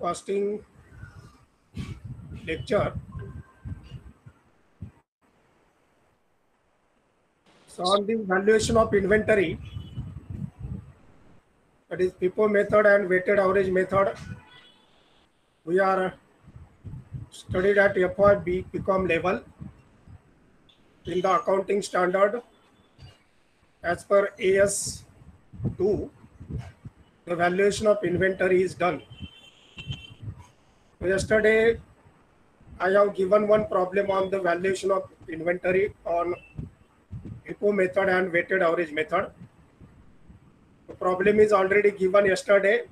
costing lecture. So on the valuation of inventory, that is FIFO method and weighted average method, we are studied at FOB become level in the accounting standard as per AS2. The valuation of inventory is done. So yesterday I have given one problem on the valuation of inventory on FIFO method and weighted average method. The problem is already given yesterday.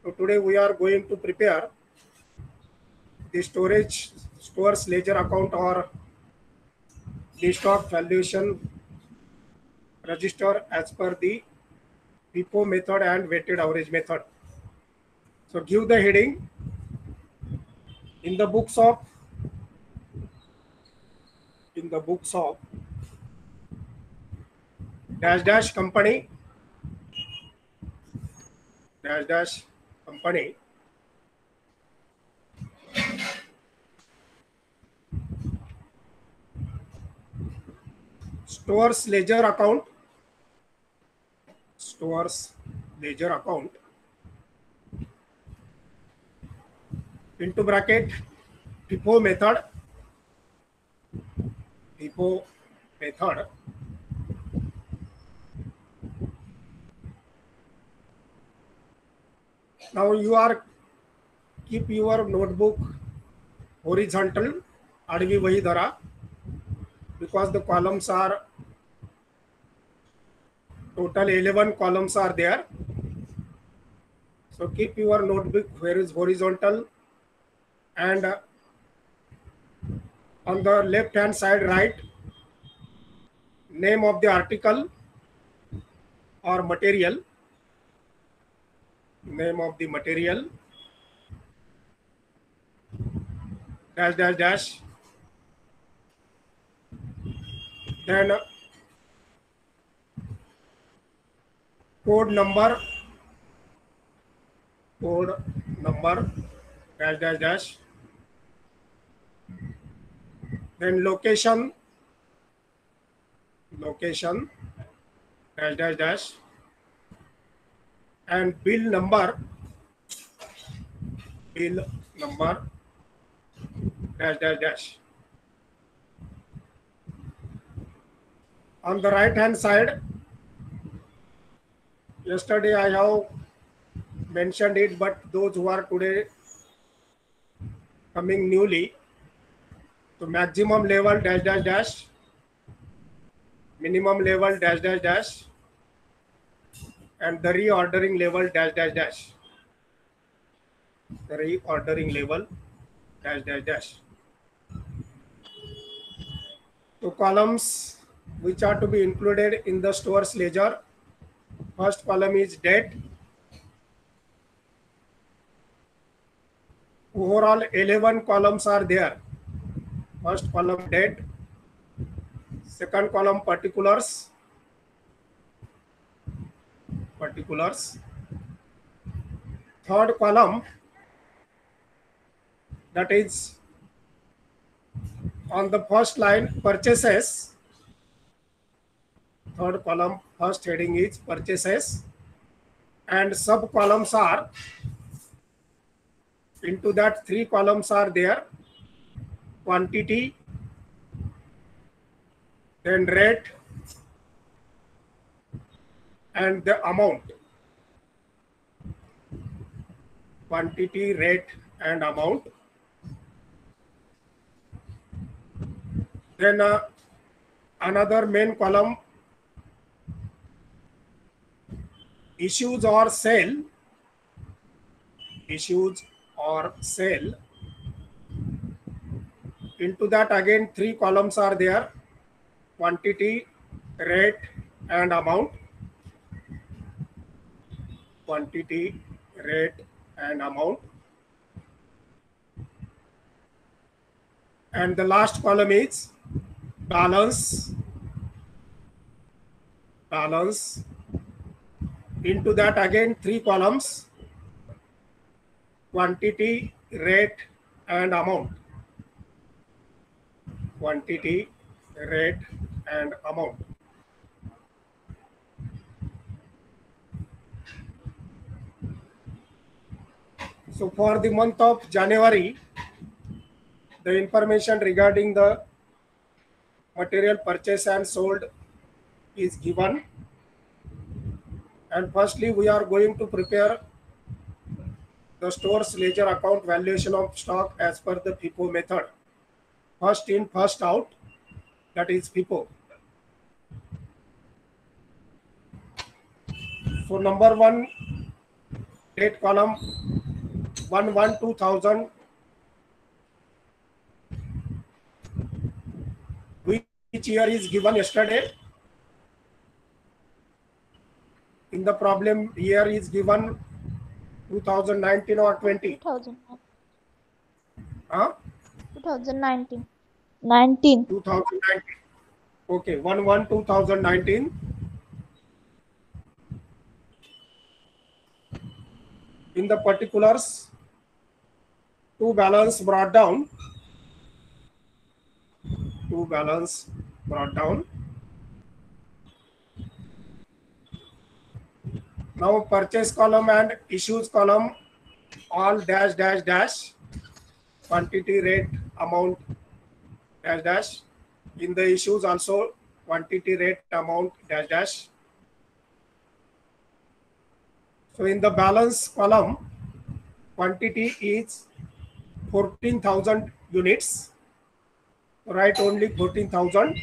So today we are going to prepare the stores ledger account or the stock valuation register as per the FIFO method and weighted average method. So give the heading in the books of dash dash company stores ledger account into bracket FIFO method now you are keep your notebook horizontal advi wahi dhara because the columns are total 11 columns are there. So keep your notebook where is horizontal, and on the left hand side write name of the article or material, dash dash dash, then code number dash dash dash, then location dash dash dash, and bill number dash dash dash. On the right hand side, yesterday I have mentioned it, but those who are today coming newly, so maximum level dash dash dash, minimum level dash dash dash, and the reordering level dash dash dash. So columns which are to be included in the stores ledger. First column is date. Overall 11 columns are there. First column date, second column particulars, third column, that is on the first line purchases, third column first heading is purchases, and sub columns are, into that three columns are there, quantity, then rate, and the amount. Quantity, rate, and amount. Then another main column, issues or sale. Into that again three columns are there, quantity, rate, and amount. And the last column is balance. Into that again three columns, quantity, rate, and amount. Quantity, rate, and amount. So for the month of January, the information regarding the material purchased and sold is given. And firstly, we are going to prepare the store's ledger account valuation of stock as per the FIFO method. First in, first out, that is FIFO. So number one, date column 1/1/2000. Which year is given yesterday? In the problem, year is given 2019 or 20? 2019. 19. 2019. Okay, 1/1/2019. In the particulars, to balance brought down. To balance brought down. Now purchase column and issues column, all dash dash dash, quantity, rate, amount, dash dash. In the issues also quantity, rate, amount, dash dash. So in the balance column, quantity is 14,000 units. Write only 14,000.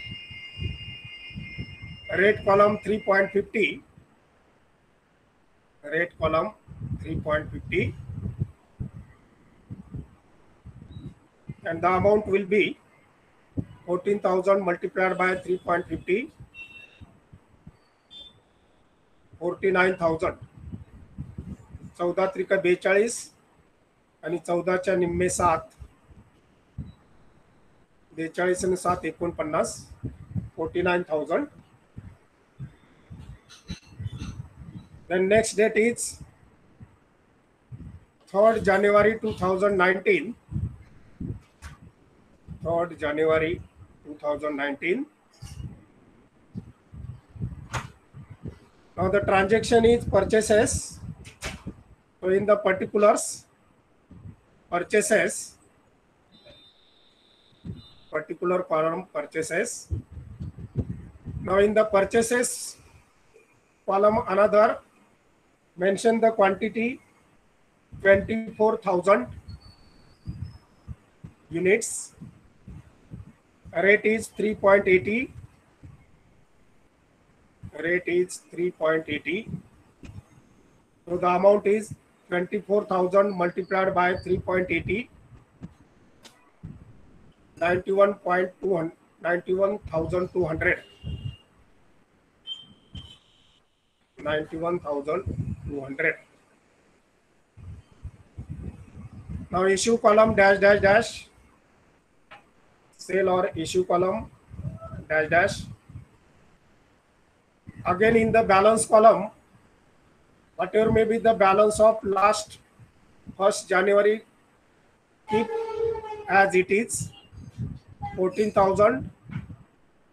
Rate column 3.50. Rate column 3.50. And the amount will be 14,000 multiplied by 3.50, 49,000. 14 त्रिक 42 आणि 14च्या निम्मे 7, 42 आणि 7 49, 49,000. Then next date is 3rd January 2019. 3rd January 2019. Now the transaction is purchases. So in the particulars, purchases, particular column purchases. Now in the purchases column, another, mention the quantity 24,000 units. Rate is 3.80. Rate is 3.80. So the amount is 24,000 multiplied by 3.80, 91,200. 91,200. Now issue column dash dash dash, sale or issue column dash dash. Again in the balance column, whatever may be the balance of last 1st January, keep as it is. 14,000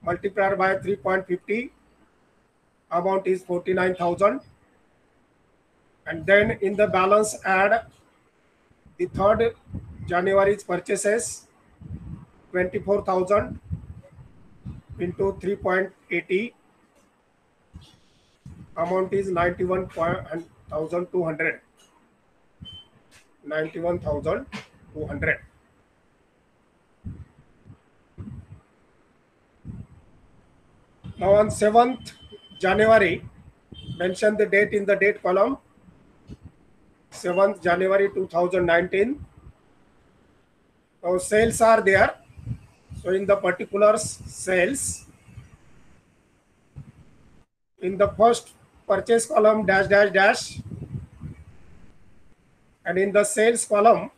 multiplied by 3.50, amount is 49,000. And then in the balance add the 3rd January's purchases, 24,000 into 3.80, amount is 91,200. 91,200. Now on 7th January, mention the date in the date column. 7th January 2019. Now sales are there. So in the particulars, sales. In the first purchase column, dash dash dash. And in the sales column,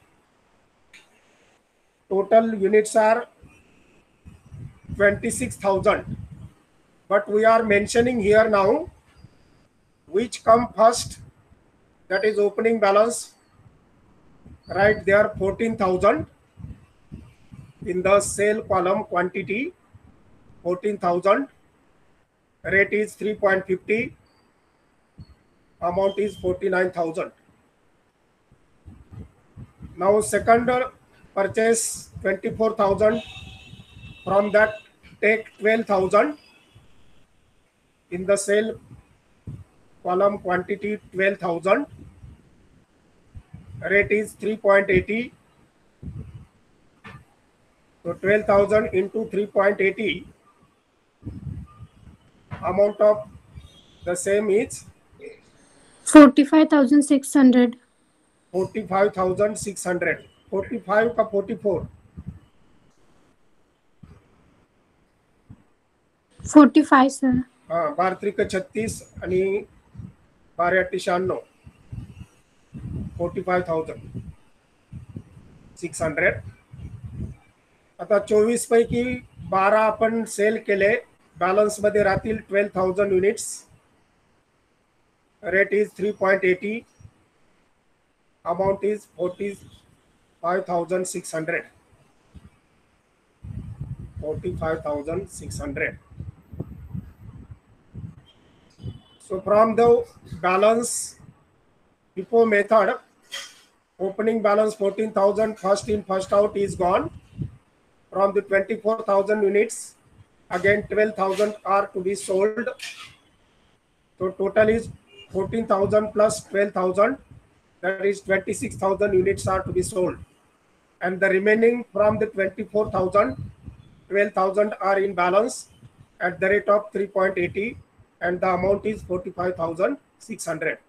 total units are 26,000. But we are mentioning here now which come first, that is opening balance Write there 14,000 in the sale column, quantity 14,000, rate is 3.50, amount is 49,000. Now second purchase 24,000, from that take 12,000 in the sale column, quantity 12,000, rate is 3.80. So 12,000 into 3.80, amount of the same is 45,600. 45,600. 45 का 44? 45 sir. हाँ, 12 36 आणि 12 96, 45,600. आता 24 पैकी 12 आपण cell केले, balance मध्ये राहतील 12,000 units, rate is 3.80, amount is 45,600. 45,600. So from the balance FIFO method, opening balance 14,000, first in first out is gone. From the 24,000 units, again 12,000 are to be sold. So total is 14,000 plus 12,000, that is 26,000 units are to be sold. And the remaining from the 24,000, 12,000 are in balance at the rate of 3.80, and the amount is 45,600.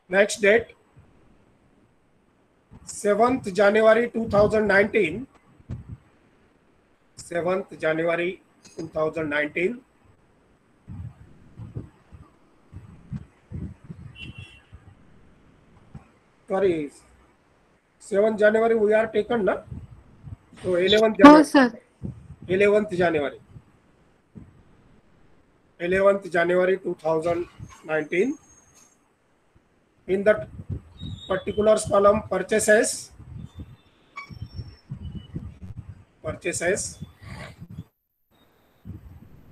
Next date, 7th January 2019. 7th January 2019. Sorry, 7th January we are taken, na? So 11th January. हो sir. 11th January. 11th January 2019. In that particular column, purchases.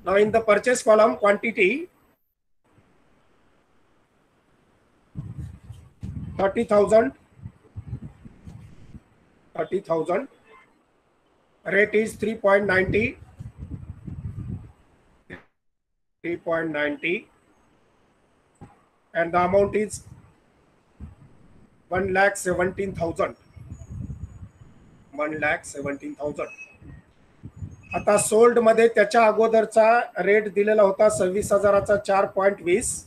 Now in the purchase column, quantity 30,000. Rate is 3.90. 3.90, and the amount is 1,17,000. 1,17,000. आता sold मध्ये त्याच्या अगोदरचा rate दिलेला होता 26,000चा 4.20,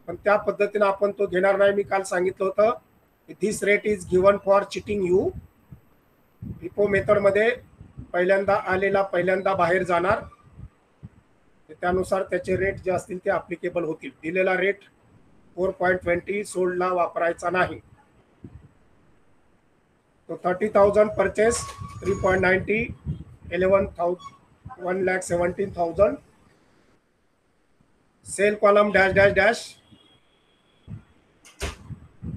पण त्या पद्धतीने आपण तो घेणार नाही. मी काल सांगितलं होतं this rate is given for cheating you. FIFO method मध्ये पहिल्यांदा आलेला पहिल्यांदा बाहेर जाणार, त्यानुसार त्याचे रेट जे असतील ते ऍप्लिकेबल होतील. दिलेला रेट 4.20 सोल्डला वापरायचा नाही. तो 30,000 purchase, 3.90, 1,17,000. Sale column dash dash dash.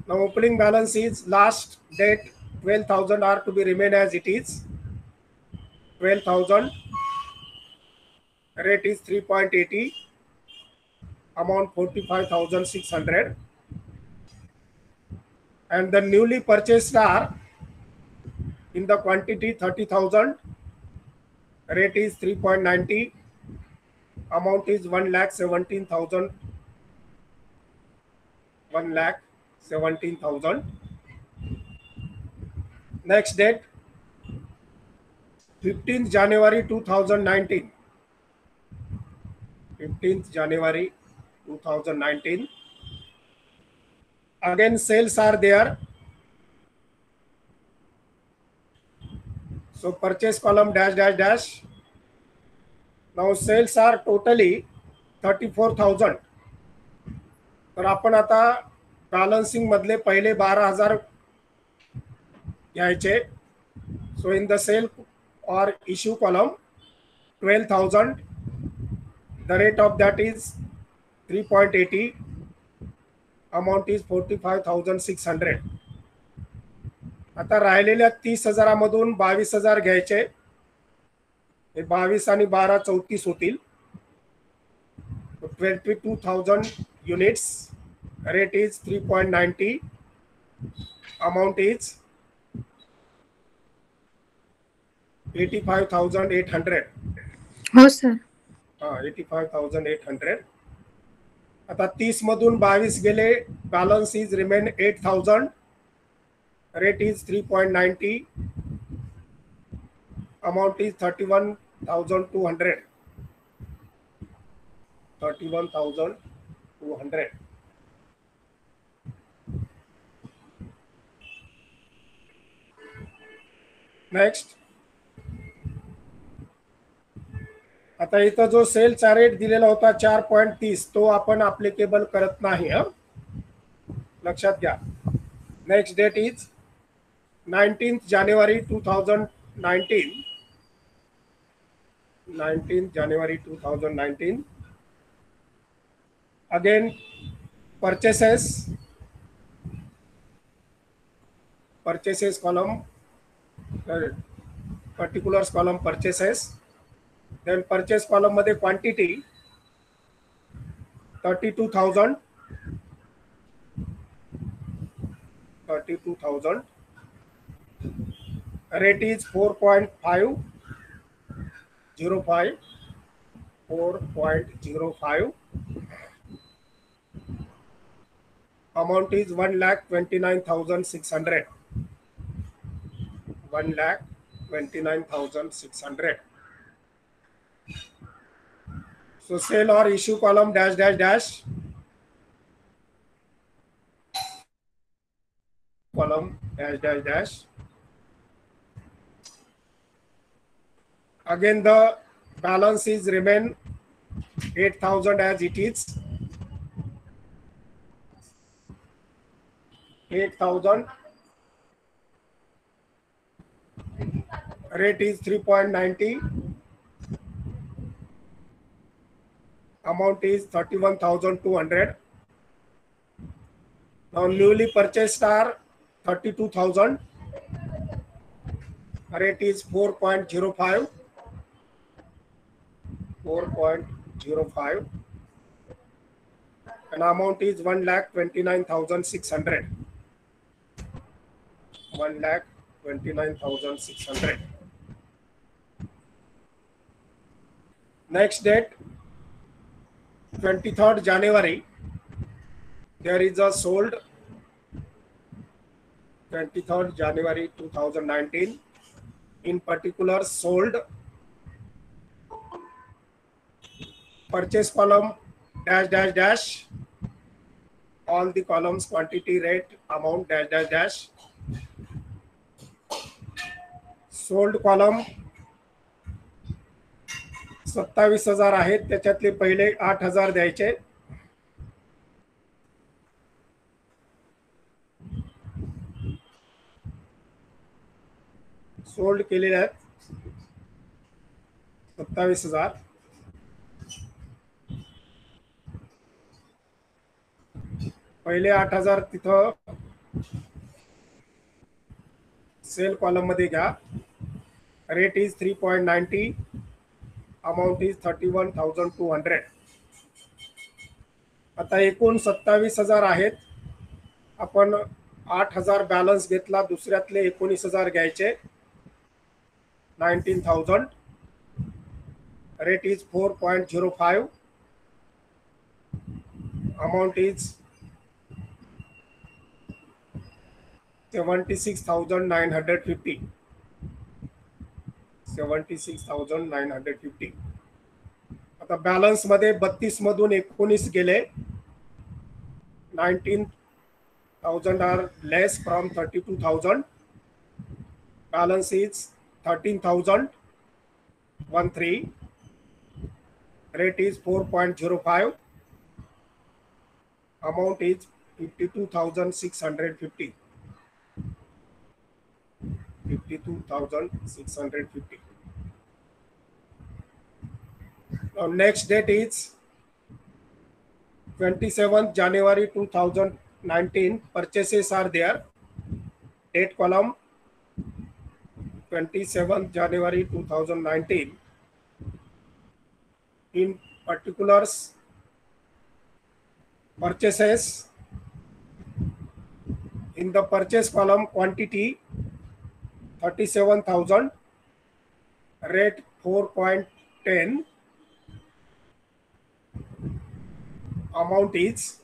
Now opening balance is last date 12,000 are to be remain as it is. 12,000. Rate is 3.80, amount 45,600, and the newly purchased are in the quantity 30,000, rate is 3.90, amount is 1,17,000. 1,17,000. Next date 15th January 2019. 15th January 2019. Again sales are there. So purchase column dash dash dash. Now sales are totally 34,000. तर आपण आता balancing मधले पहिले 12,000 घ्यायचे. सो इन the cell or issue column 12,000. The rate of that is 3.80. Amount is 45,600. आता राहिलेल्या 30,000मधून 22,000 घ्यायचे. हे 22 आणि 12 34 होतील. 22,000 units. Rate is 3.90. Amount is 85,800. हो सर. 85,800. आता 30 मधून 22 गेले. Balance is remain 8,000. Rate is 3.90. Amount is 31,200. 31,200. Next. आता इथं जो सेलचा रेट दिलेला होता 4.30 तो आपण अप्लिकेबल करत नाही. लक्षात घ्या. Next date is 19th January 2019. 19th January 2019. Again, purchases column, particulars column purchases. Then purchase column मध्ये quantity 32,000. 32,000. Rate is 4.505. 4.05. Amount is 1,29,600. 1,29,600. So sale or issue column dash dash dash. Column dash dash dash. Again the balance is remain 8,000 as it is. 8,000. Rate is 3.90. Amount is 31,200. Now newly purchased are 32,000. Rate is 4.05. 4.05. And amount is 1,29,600. 1,29,600. Next date 23rd January. There is a sold 23rd January 2019. In particular sold purchase column dash dash dash. All the columns quantity, rate, amount dash dash dash. Sold column 27,000 आहेत. त्याच्यातले पहिले 8,000 द्यायचे. Sold केलेले आहेत 27,000. पहिले 8,000 तिथं cell column मध्ये घ्या. Rate is 3.90. Amount is 31,200. आता एकूण 27,000 आहेत. आपण 8,000 बॅलन्स घेतला. दुसऱ्यातले 19,000 घ्यायचे. 19,000. Rate is 4.05. Amount is 76,950. 76,950. आता बॅलन्स मध्ये 32 मधून 19 गेले. 19,000 are less from 32,000. Balance is 13,013. Rate is 4.05. Amount is 52,650. 52,650. Now next date is 27th January 2019. Purchases are there. Date column 27th January 2019. In particulars, purchases, in the purchase column, quantity 37,000, rate 4.10, amount is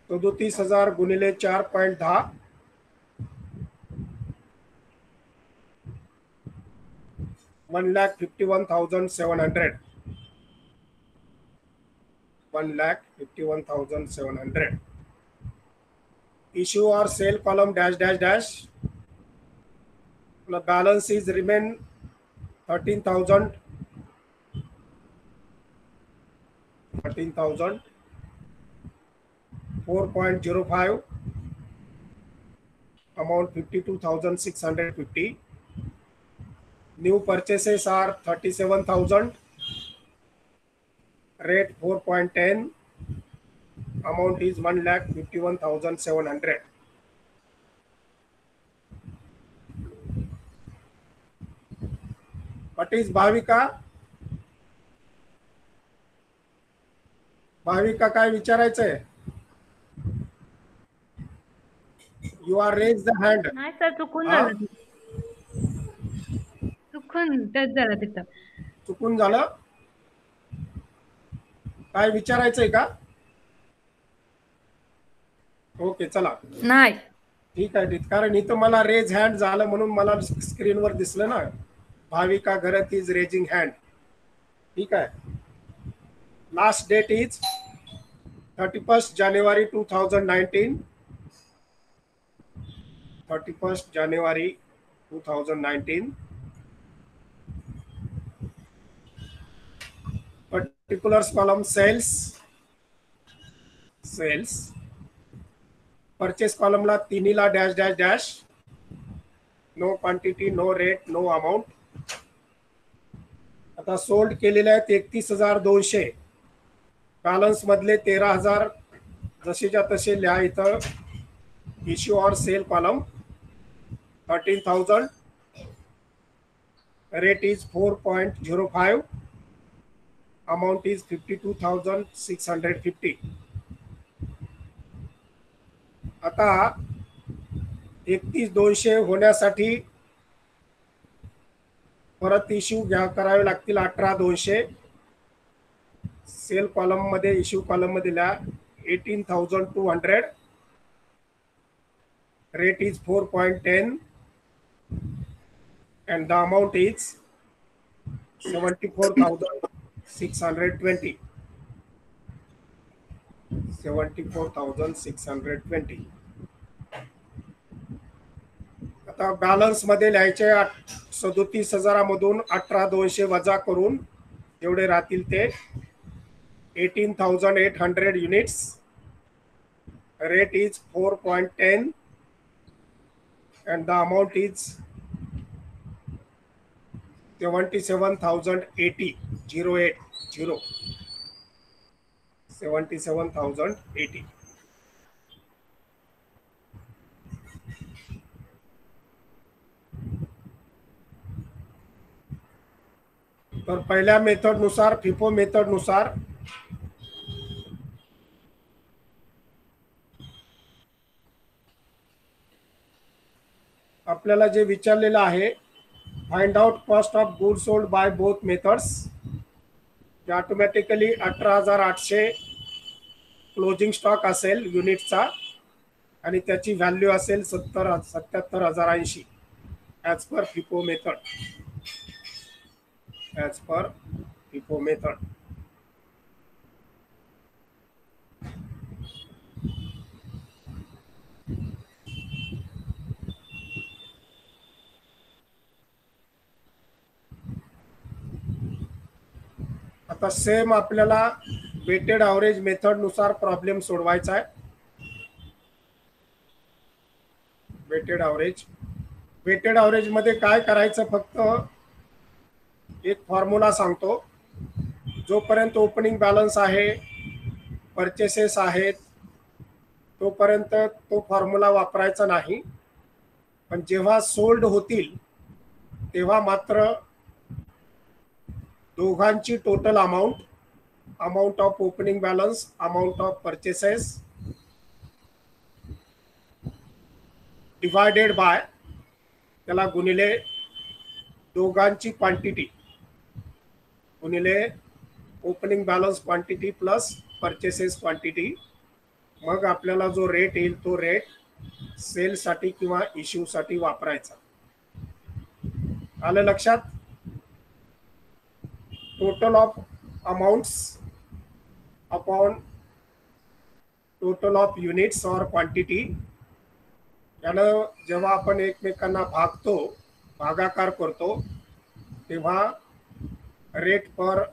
37,000 गुणिले 4.10, 1,51,700. 1,51,700. Issue or sale column dash dash dash. The balance is remain 13,000. 4.05, amount 52,650. New purchases are 37,000, rate 4.10, amount is 1,51,700. What is Bhavika? Bhavika काय विचारायचंय? You are raise the hand. नाही sir, चुकून झालं. चुकून touch झालं तिथं. चुकून झालं? काय विचारायचंय का? ओके चला. नाही ठीक आहे. कारण इथं मला रेज हँड झालं म्हणून मला स्क्रीनवर दिसलं ना, भाविका घरत इज रेजिंग हँड. ठीक आहे. Last date is 31st January 2019. 31st January 2019. Particulars column, sales. Sales. Purchase column ला तिन्हीला dash dash dash. No quantity, no rate, no amount. आता सोल्ड केलेले आहेत 31,200. बॅलन्स मधले 13,000 जसेच्या तसे लिहा. इथं issue or sale column 13,000, rate is 4.05, amount is 52,650. आता 31,200 होण्यासाठी परत इश्यू करावे लागतील 18,200. सेल कॉलम मध्ये इश्यू कॉलम मध्ये लिहा 18,200, rate is 4.10 and the amount is 74,620. 74,620. आता बॅलन्स मध्ये लिहायचे 37,000 मधून 18,200 वजा करून जेवढे राहतील ते 18,800 units. Rate is 4.10 and the amount is 77,080. 77,080. तर पहिल्या मेथड नुसार, फिफो मेथड नुसार आपल्याला जे विचारलेलं आहे, find out cost of goods sold by both methods. Automatically 18,800 closing stock असेल युनिटचा आणि त्याची व्हॅल्यू असेल 77,080 as per FIFO method. As per FIFO method. आता सेम आपल्याला वेटेड ॲव्हरेज मेथड नुसार प्रॉब्लेम सोडवायचा आहे. वेटेड ॲव्हरेज मध्ये काय करायचं, फक्त एक फॉर्म्युला सांगतो. जोपर्यंत ओपनिंग बॅलन्स आहे, परचेसेस आहेत, तोपर्यंत तो फॉर्म्युला वापरायचा नाही. पण जेव्हा सोल्ड होतील तेव्हा मात्र दोघांची total amount of opening balance, amount of purchases divided by त्याला गुणिले दोघांची क्वांटिटी गुणिले opening balance quantity plus purchases quantity, मग आपल्याला जो रेट येईल तो रेट सेलसाठी किंवा इश्यूसाठी वापरायचा. आलं लक्षात? Total of amounts upon total of units और क्वांटिटी, यानं जेव्हा आपण एकमेकांना भागाकार करतो तेव्हा रेट पर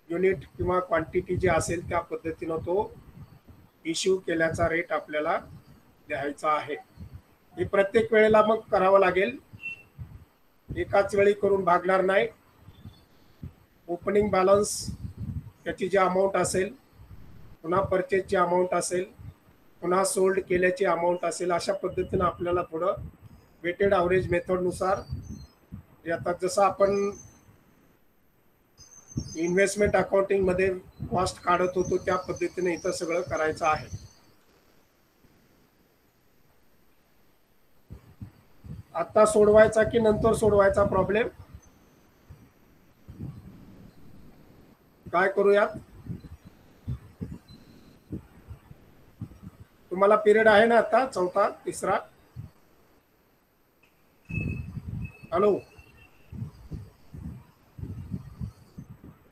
युनिट किंवा क्वांटिटी जे असेल त्या पद्धतीनं तो इश्यू केल्याचा रेट आपल्याला द्यायचा आहे. हे प्रत्येक वेळेला मग करावं लागेल, एकाच वेळी करून भागणार नाही. ओपनिंग बॅलन्स त्याची जी अमाऊंट असेल, पुन्हा परचेसची अमाऊंट असेल, पुन्हा सोल्ड केल्याची अमाऊंट असेल, अशा पद्धतीनं आपल्याला थोडं वेटेड ॲव्हरेज मेथडनुसार आता जसं आपण इन्व्हेस्टमेंट अकाउंटिंग मध्ये कॉस्ट काढत होतो त्या पद्धतीने इथं सगळं करायचं आहे. आता सोडवायचा की नंतर सोडवायचा प्रॉब्लेम? काय करूयात? तुम्हाला पिरियड आहे ना आता चौथा तिसरा? हॅलो,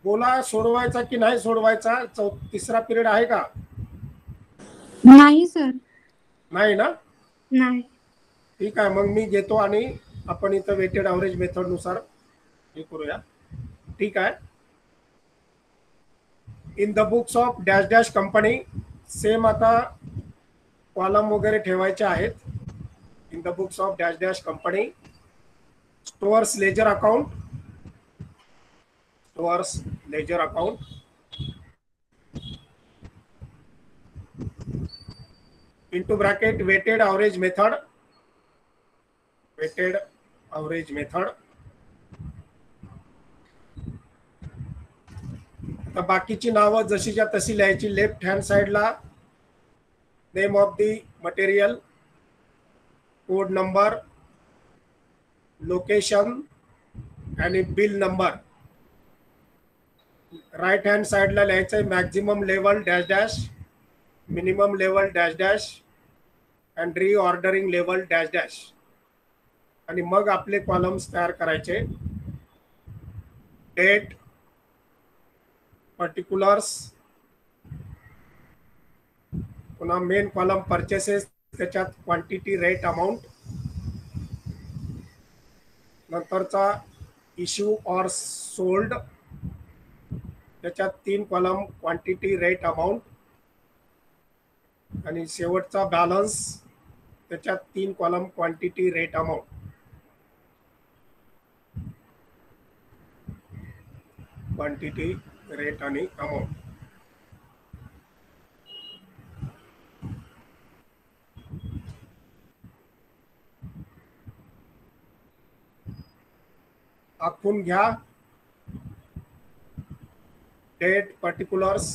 बोला, सोडवायचा की नाही सोडवायचा? तिसरा पिरियड आहे का? नाही सर. नाही ना? नाही. ठीक आहे, मग मी घेतो आणि आपण इथं वेटेड ॲव्हरेज मेथडनुसार हे करूया. ठीक आहे. In the books of dash dash company, same आता कॉलम वगैरे ठेवायचे आहेत. In the books of dash dash company, stores ledger account, stores ledger account, into bracket weighted average method, weighted average method. आता बाकीची नावं जशीच्या तशी लिहायची. लेफ्ट हँड साइडला name of the material, code number, location आणि बिल नंबर. राइट हँड साइडला लिहायचं maximum level dash dash, minimum level dash dash and reordering level dash dash. आणि मग आपले कॉलम्स तयार करायचे. डेट, पर्टिक्युलर्स, पुन्हा मेन कॉलम परचेसेस, त्याच्यात क्वांटिटी, रेट, अमाऊंट. नंतरचा इश्यू और सोल्ड, त्याच्यात 3 कॉलम क्वांटिटी, रेट, अमाऊंट. आणि शेवटचा बॅलन्स, त्याच्यात 3 column quantity, rate, amount. Quantity, rate आणि अमाऊंट. आखून घ्या. डेट, पर्टिक्युलर्स,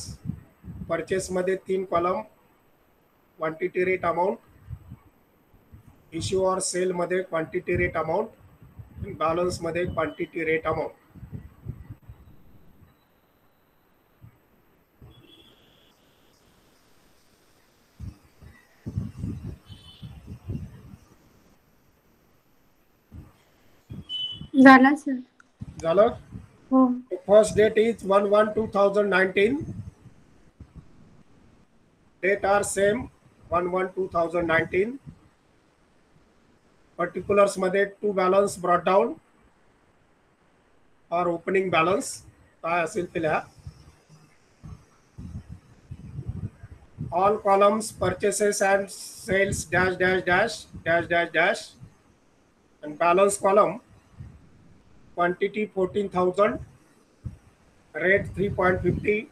परचेस मध्ये 3 column quantity, rate, amount. Issue or sale मध्ये क्वांटिटी, रेट, अमाऊंट. बॅलन्स मध्ये क्वांटिटी, रेट, अमाऊंट. झाला सर. झालं? हो. First date is 1/1/2019. Date are same 1/1/2019. Particulars मध्ये to balance brought down or opening balance काय असेल ते लिहा. All columns purchases and sales dash dash dash dash dash dash. and balance column quantity 14,000, rate 3.50,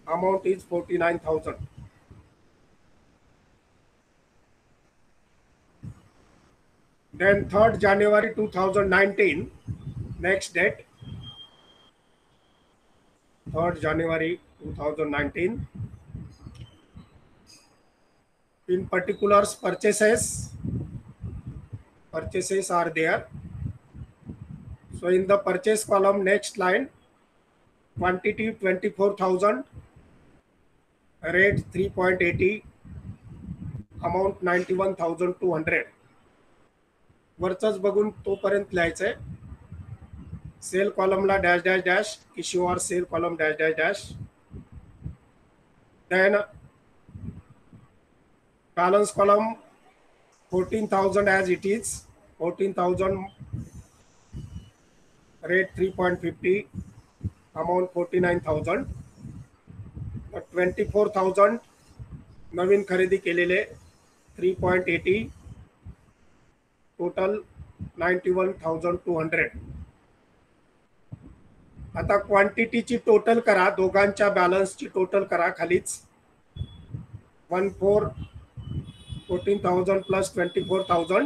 amount is 49,000. Then 3rd January 2019, next date, 3rd January 2019. In particulars, purchases are there. So in the purchase column, next line, quantity 24,000, rate 3.80, amount 91,200. वरचंच बघून तोपर्यंत लिहायचंय. Sale कॉलमला dash dash dash, issue or sale column dash dash dash. Then balance column 14,000 as it is, 14,000, rate 3.50, amount 49,000. 24,000 नवीन खरेदी केलेले 3.80, total 91,200. आता क्वांटिटीची total करा, दोघांच्या बॅलन्सची टोटल करा खालीच. 14,000 प्लस 24,000,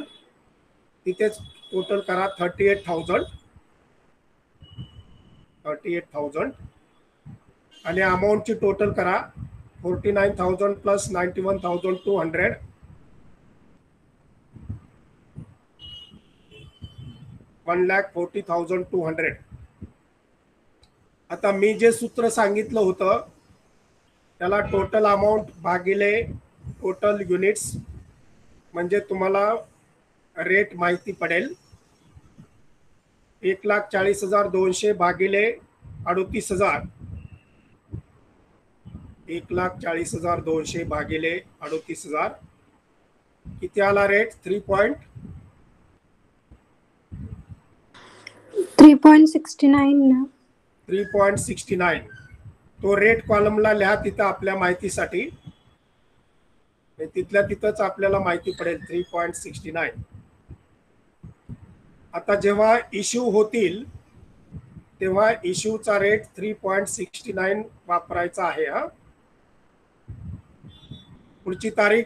तिथेच टोटल करा 38,000. आणि अमाऊंटची टोटल करा 49,000 प्लस 91,200, 1,40,200. आता मी जे सूत्र सांगितलं होतं त्याला टोटल अमाऊंट भागिले टोटल युनिट्स म्हणजे तुम्हाला रेट माहिती पडेल. 1,40,200 भागिले 38,000, 1,40,200 भागिले 38,000 किती आला रेट? 3.69 ना. 3.69. तो रेट कॉलमला लिहा तिथं आपल्या माहितीसाठी, तिथल्या तिथंच आपल्याला माहिती पडेल 3.69. आता जेव्हा इश्यू होतील तेव्हा इश्यूचा रेट 3.69 वापरायचा आहे. हा पुढची तारीख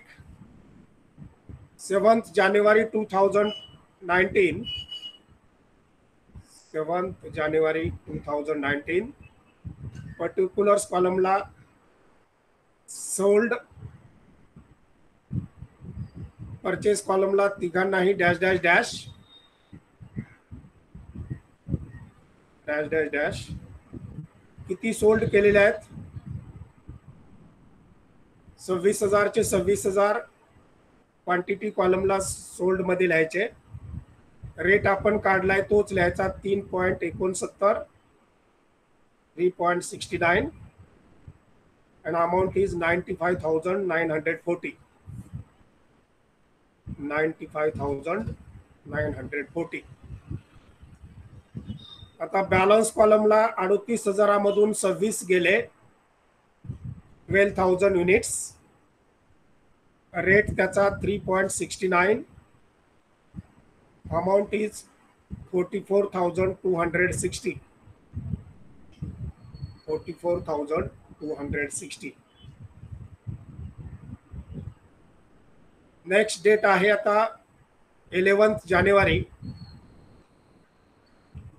7th January 2019, 7th January 2019. Particulars कॉलमला सोल्ड, परचेस कॉलमला तिघांनाही dash dash dash dash dash dash. किती सोल्ड केलेले आहेत? 26,000 चे 26,000 क्वांटिटी कॉलमला सोल्ड मध्ये लिहायचे. रेट आपण काढलाय तोच लिहायचा 3.69, 3.69, and amount is 95,940, 95,940. आता बॅलन्स कॉलमला 38,000 मधून 26 गेले, 12,000 युनिट्स. रेट त्याचा 3.69, अमाउंट इज 44,260, 44,260. नेक्स्ट डेट आहे आता 11th January,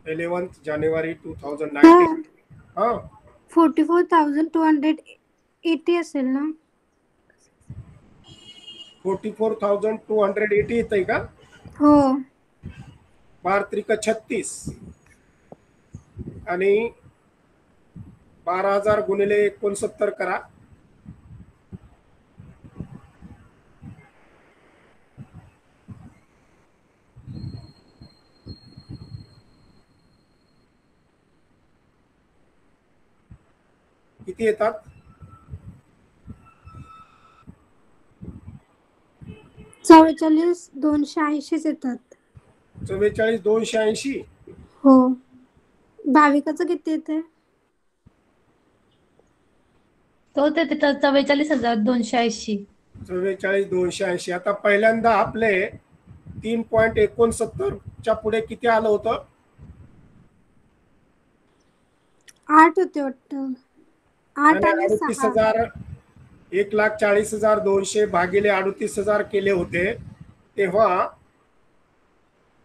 11th January 2019. हा 44,280 असेल ना. 44,280 येतंय का? हो. 12×36 आणि 12,000 गुणिले 69 करा. किती येतात? 44,280 येतात. 44,280. हो. भाविकाचं किती येते? तो ते तिथं 44,280. 44,280. आता पहिल्यांदा आपले 3.69 च्या पुढे किती आलं होतं? 8 होते वाटतं. 8 आणि 6. 38,000, 1,40,200 भागिले 38,000 केले होते तेव्हा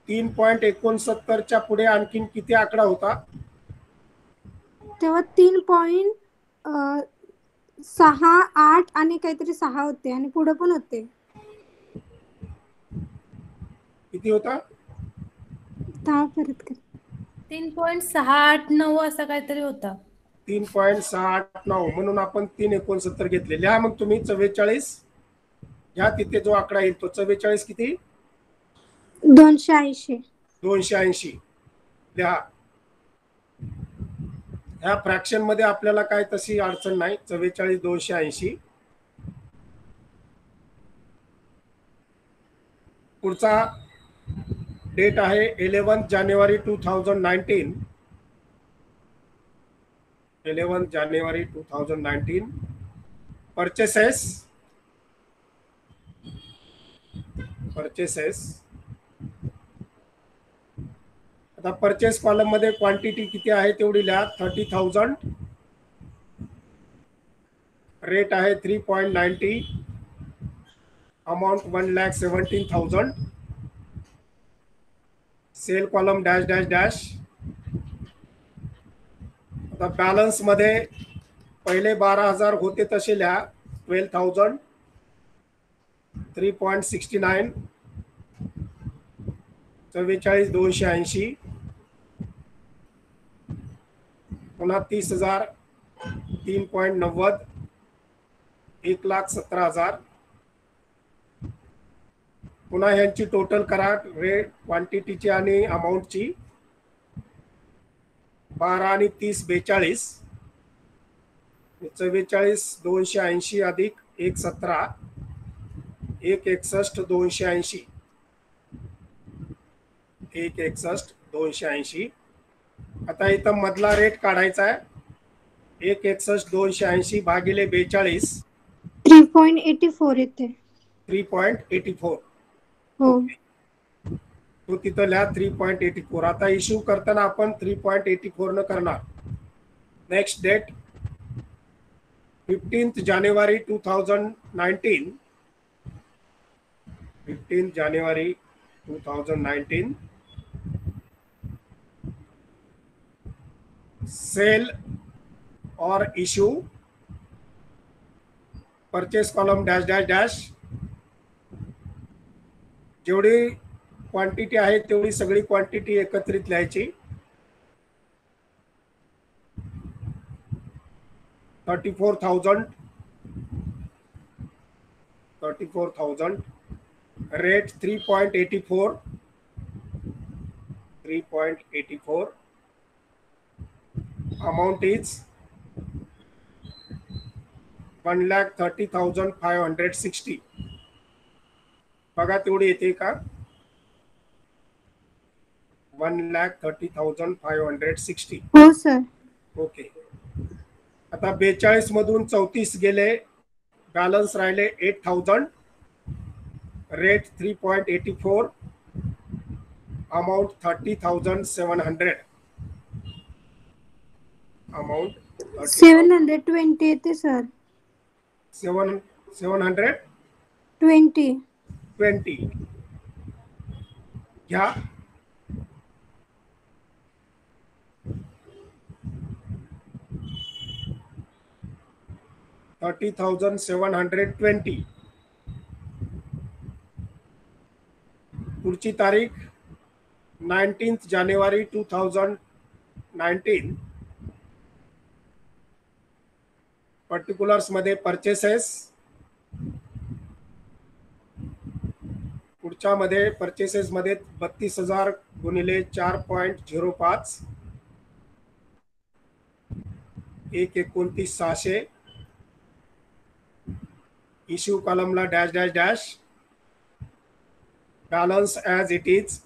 3.69च्या पुढे आणखीन किती आकडा होता? तेव्हा 3.68 आणि काहीतरी 6 होते आणि पुढे पण होते. किती होता? 10 परत कर. 3.689 असा काहीतरी होता. 3.689 म्हणून आपण 369 घेतले. लिहा मग तुम्ही 44. ह्या तिथे जो आकडा येईल तो 44 किती? 280. 280 लिहा. ह्या फ्रॅक्शन मध्ये आपल्याला काय तशी अडचण नाही. 44 280. पुढचा डेट आहे 11 जानेवारी 2019. 11 जानेवारी 2019. परचेसेस. आता परचेस कॉलम मध्ये क्वांटिटी किती आहे तेवढी लिहा. 30,000. रेट आहे 3.90. Amount 1,17,000. Sale column dash dash dash. आता बॅलन्स मध्ये पहिले 12,000 होते तसे लिहा. 12,000. 3.69. 44 280. पुन्हा 30,000. 3.90. 1,17,000. पुन्हा ह्यांची टोटल करा रेट क्वांटिटीची आणि अमाऊंटची. 12 आणि 30 42. 44 280 अधिक 117. 161 280. 161 280. आता इथं मधला रेट काढायचा आहे. 161 280 भागिले 42. 3.84 येते. 3.84. हो. तो तिथं लिहा 3.84. आता इश्यू करताना आपण 3.84 न करणार. नेक्स्ट डेट 15 जानेवारी 2019. 15 जानेवारी 2019. Sale or issue. Purchase column dash dash dash. जेवढी क्वांटिटी आहे तेवढी सगळी क्वांटिटी एकत्रित लिहायची. 34,000. 34,000. रेट 3.84. 3.84. Amount is 1,30,560. बघा तेवढी येते का? 1,30,560. हो सर. ओके. आता 42 मधून 34 गेले. बॅलन्स राहिले 8,000. रेट 3.84. अमाउंट 30,700. अमाउंट 720 येते सर. 720 घ्या. $30,720. पुढची तारीख 19 जानेवारी 2019. पर्टिक्युलर्स मध्ये परचेसेस. पुढच्या मध्ये परचेसेस मध्ये 32,000 गुणिले 4.05. 1,29,600. Issue कॉलमला dash dash dash. Balance as it is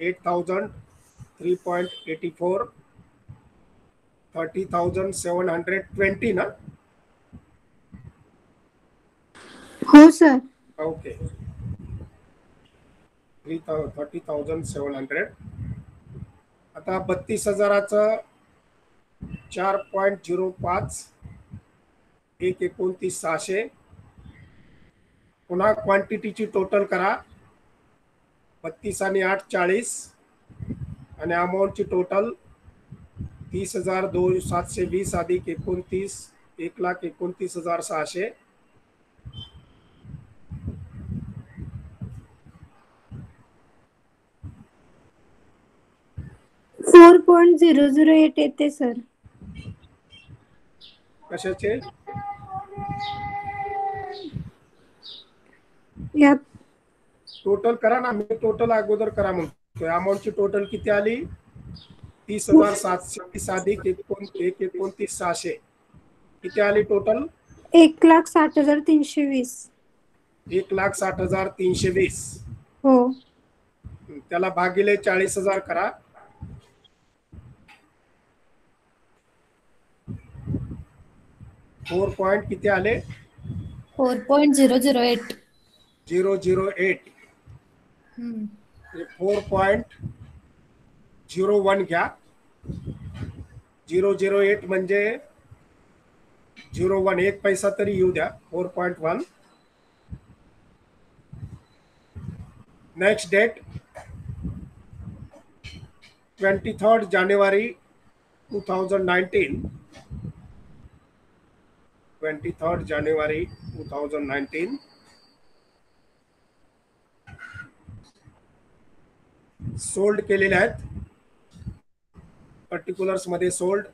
8,000. 3.84. 30,720 ना? हो सर. ओके. 30,700. आता 32,000चं 4.05. 1,29,600. पुन्हा क्वांटिटीची टोटल करा. 32 आणि 8 40 आणि अमाऊंटची टोटल 30,720 अधिक 29 1,29,600. 4.008 येते सर. कशाचे? यात टोटल करा ना, मी टोटल अगोदर करा म्हणतोय. अमाऊंटची टोटल किती आली? 30,720 अधिक 29,600 किती आली टोटल? 1,60,320. 1,60,320. हो. त्याला भागिले 40,000 करा. 4 पॉइंट किती आले? 4.008. 008. 4.01 घ्या. 008 म्हणजे 01 1 पैसा तरी येऊ द्या. 4.1. Next date 23rd January 2019. 23rd January 2019. Sold केलेले आहेत. पर्टिक्युलर्स मध्ये सोल्ड,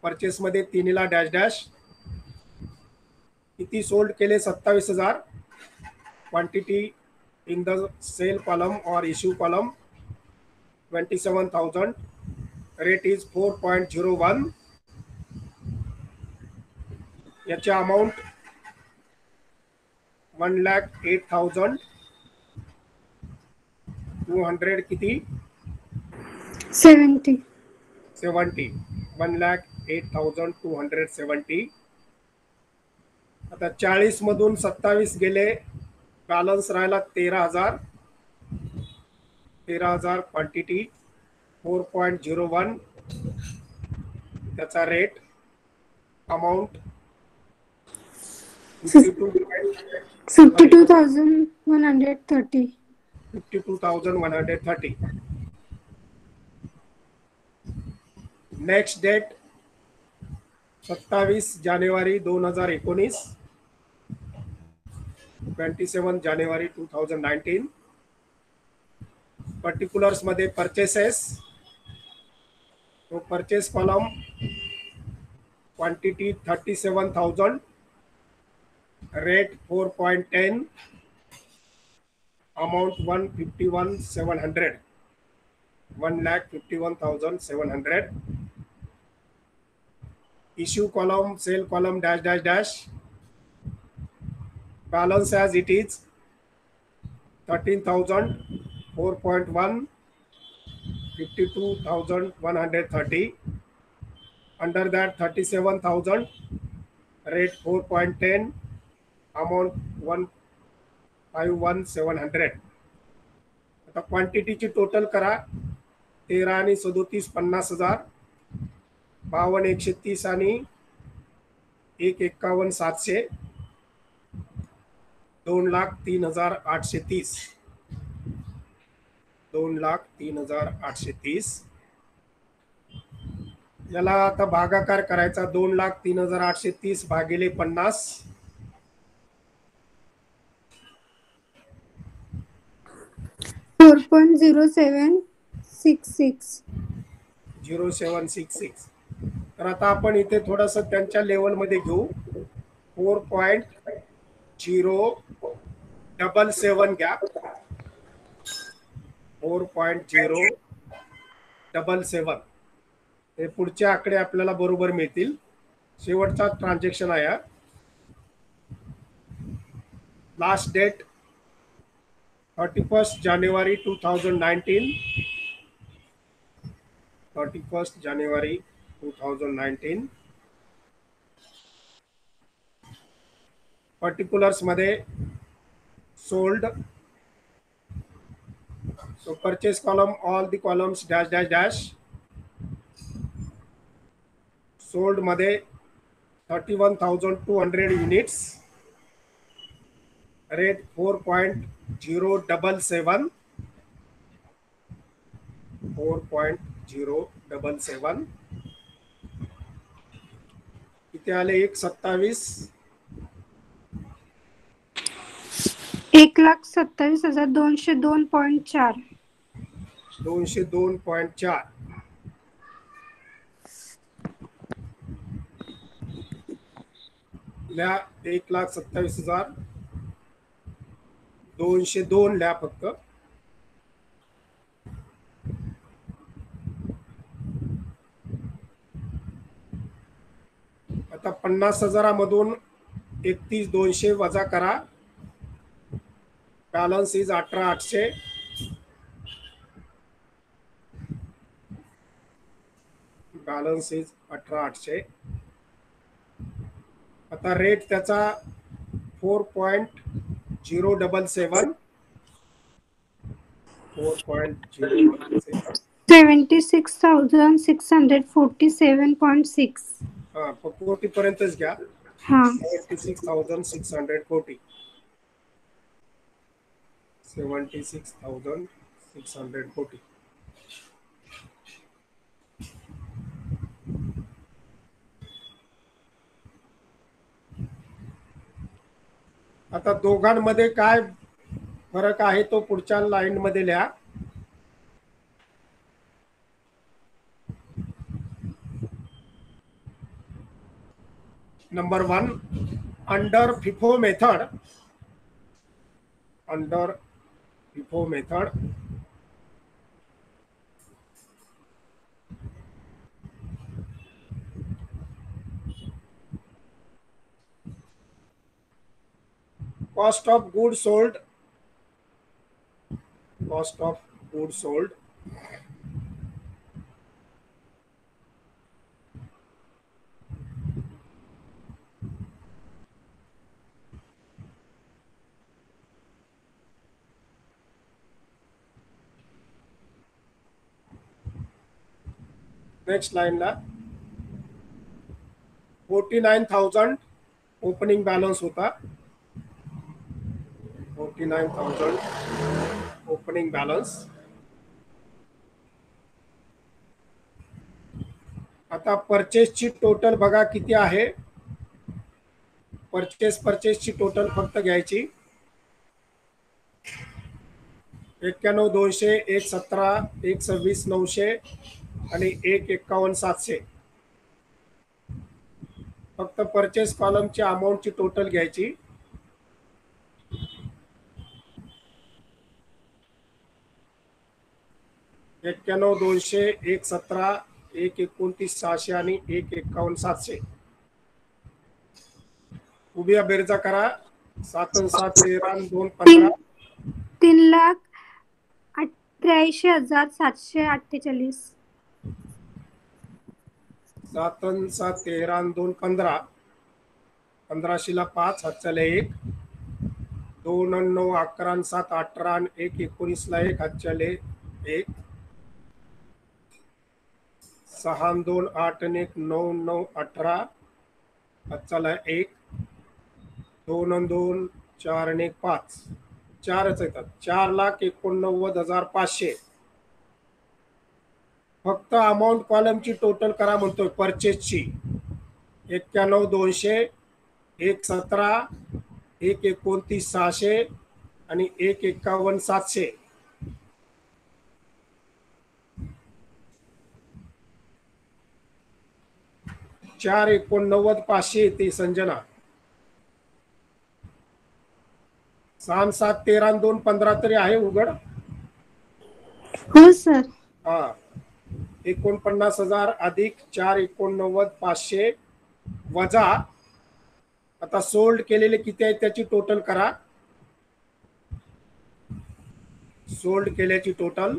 परचेस मध्ये 3 ला डॅश डॅश. किती सोल्ड केले? 27,000. Quantity in the sale column or issue column 27,000. Rate is 4.01. याची अमाऊंट 1,08,200 किती? 70. 1,08,270. आता 40 मधून 27 गेले, बॅलन्स राहिला 13,000. 13,000 क्वांटिटी 4.01. त्याचा रेट अमाऊंट 52,130. 52,130. नेक्स्ट डेट 27 जानेवारी 2019. 27 जानेवारी 2019. पर्टिक्युलर्स मध्ये परचेसेस. तो purchase column quantity 37,000. Rate 4.10. Amount 151,700. 1,51,700. Issue column, sale column dash dash dash. Balance as it is 13,000. 4.1. 52,130. Under that 37,000. Rate 4.10. Amount 151,700. आता क्वांटिटीची टोटल करा. 13 आणि 37 50,000. 52 130 आणि 151 700. 2,03,830. 2,03,830. याला आता भागाकार करायचा. 2,03,830 भागिले 50. 4.0766. 0766. तर आता आपण इथे थोडंसं त्यांच्या लेवलमध्ये घेऊ. 4.077 घ्या. 4.077. हे पुढचे आकडे आपल्याला बरोबर मिळतील. शेवटचा ट्रान्झॅक्शन आहे. Last date 31st January 2019. 31st January 2019. Particulars मध्ये sold. So purchase column, all the columns dash dash dash. Sold मध्ये 31,200 units. Rate 4.077. 4.077 किती आले 127 1,27,202.4. 202.4 ल्या 1,27,202 ल्या फक्त. आता 50,000मधून 31,200 वजा करा. Balance is 18,800. Balance is 18,800. आता रेट त्याचा 4.077. 4.077. 76,647.6. हा 40 पर्यंतच घ्या. हा 76,640. 76,640. आता दोघांमध्ये काय फरक आहे तो पुढच्या लाईन मध्ये लिहा. Number 1 under FIFO method. Under FIFO method cost of goods sold. Cost of goods sold next लाईनला 49,000 ओपनिंग बॅलन्स होता. 49,000 ओपनिंग बॅलन्स. आता परचेसची टोटल बघा किती आहे. परचेसची टोटल फक्त घ्यायची 91,200, 1,17, 1,26,900 आणि 1,51,700. फक्त परचेस कॉलमची अमाऊंटची टोटल घ्यायची. एक्क्याण्णव 200, 1,17, 1,29,600 आणि 1,51,700. उभ्या बेरजा करा. 7 आणि 7 13 आणि 2 15. 3,83,748. 7 आणि 7 13 आणि 2 15. 15शीला 5 हातच्याला 1. 2 आणि 9 11 आणि 7 18 आणि 1 19ला 1 हातच्याले 1. 6 आणि 2 8 आणि 1 9 9 18 हातच्याला 1. 2 आणि 2 4 आणि 1 5. 4च येतात. 4,89,500. फक्त अमाऊंट कॉलमची टोटल करा म्हणतोय परचेसची. 91,200, 1,17, 1,29,600 आणि 1,51,700. 4,89,500 येते संजना. 6 आणि 7 13 आणि 2 15 तरी आहे उघड. हो सर. हा 49,000 अधिक 4,89,500 वजा आता सोल्ड केलेले किती आहेत त्याची टोटल करा. सोल्ड केल्याची टोटल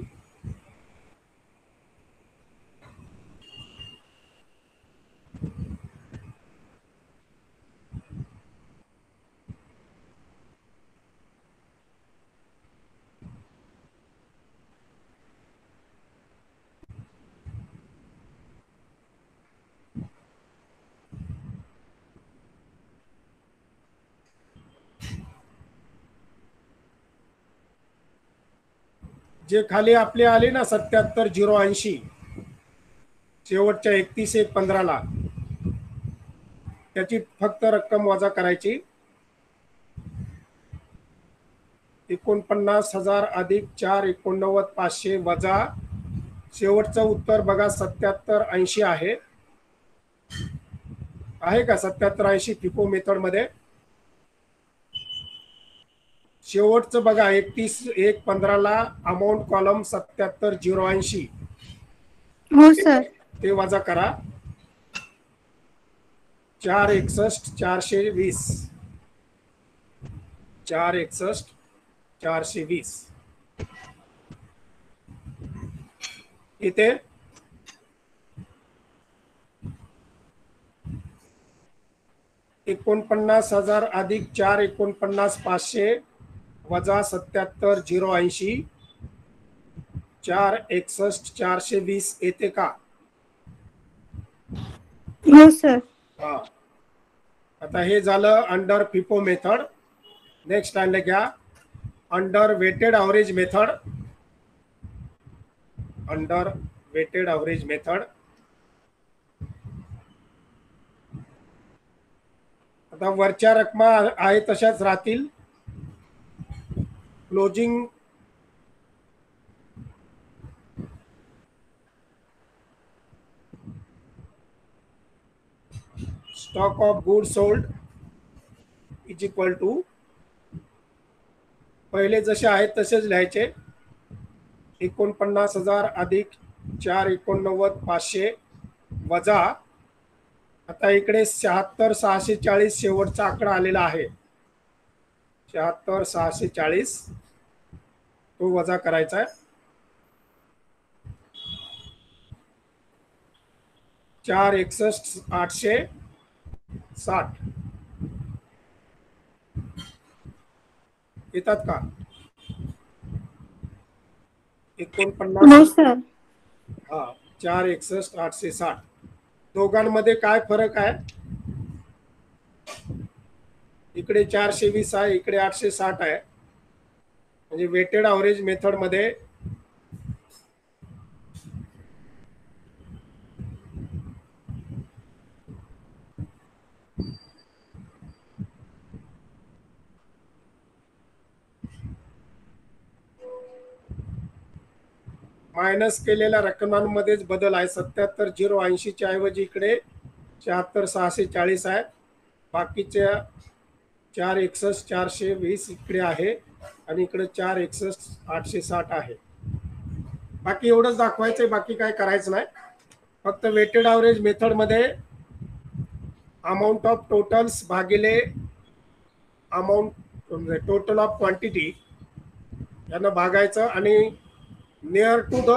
जे खाली आपले आले ना 77,080 शेवटच्या 31/1/15 त्याची फक्त रक्कम वजा करायची. 49,000 अधिक 4,89,500 वजा शेवटचं उत्तर बघा 77,80 आहे का 77,80 फिफो मेथड मध्ये? शेवटचं बघा 31/1/15 अमाऊंट कॉलम 77,080 हो सर. ते वजा करा. 461,420 461,420 इथे 49,000 अधिक 4,49,500 वजा 77,080 461,420 येते का? हो सर. हा. आता हे झालं अंडर फिफो मेथड. नेक्स्ट आणलं घ्या under weighted average method. Under weighted average method. आता वरच्या रकमा आहे तशाच राहतील. Closing stock of good sold is equal to पहिले जसे आहेत तसेच लिहायचे. 49,000 अधिक 4,89,500 वजा आता इकडे 76,640 शेवटचा आकडा आलेला आहे. 76,640 तो वजा करायचा आहे. 461,860 येतात का? 49 हो सर. हा 461,860 दोघांमध्ये काय फरक आहे? इकडे 420 आहे इकडे 860 आहे. म्हणजे वेटेड ॲव्हरेज मेथड मध्ये मायनस केलेल्या रकमांमध्येच बदल आहे. 77,080 च्या ऐवजी इकडे 76,640 आहे. बाकीच्या 461,420 इकडे आहे आणि इकडे 461,860 आहे. बाकी एवढंच दाखवायचंय, बाकी काय करायचं नाही. फक्त वेटेड ॲव्हरेज मेथड मध्ये अमाऊंट ऑफ टोटल्स भागिले अमाऊंट टोटल ऑफ क्वांटिटी यांना भागायचं आणि near to the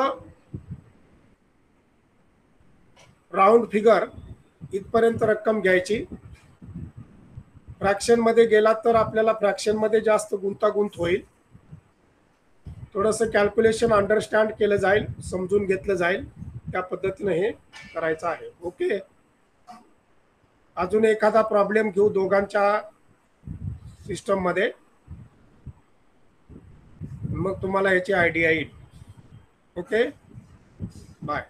round figure इथपर्यंत रक्कम घ्यायची. फ्रॅक्शन मध्ये गेला तर आपल्याला फ्रॅक्शन मध्ये जास्त गुंतागुंत होईल. थोडंसं कॅल्क्युलेशन अंडरस्टँड केलं जाईल, समजून घेतलं जाईल, त्या पद्धतीने हे करायचं आहे. ओके. अजून एखादा प्रॉब्लेम घेऊ दोघांच्या सिस्टम मध्ये, मग तुम्हाला याची आयडिया येईल. Okay bye.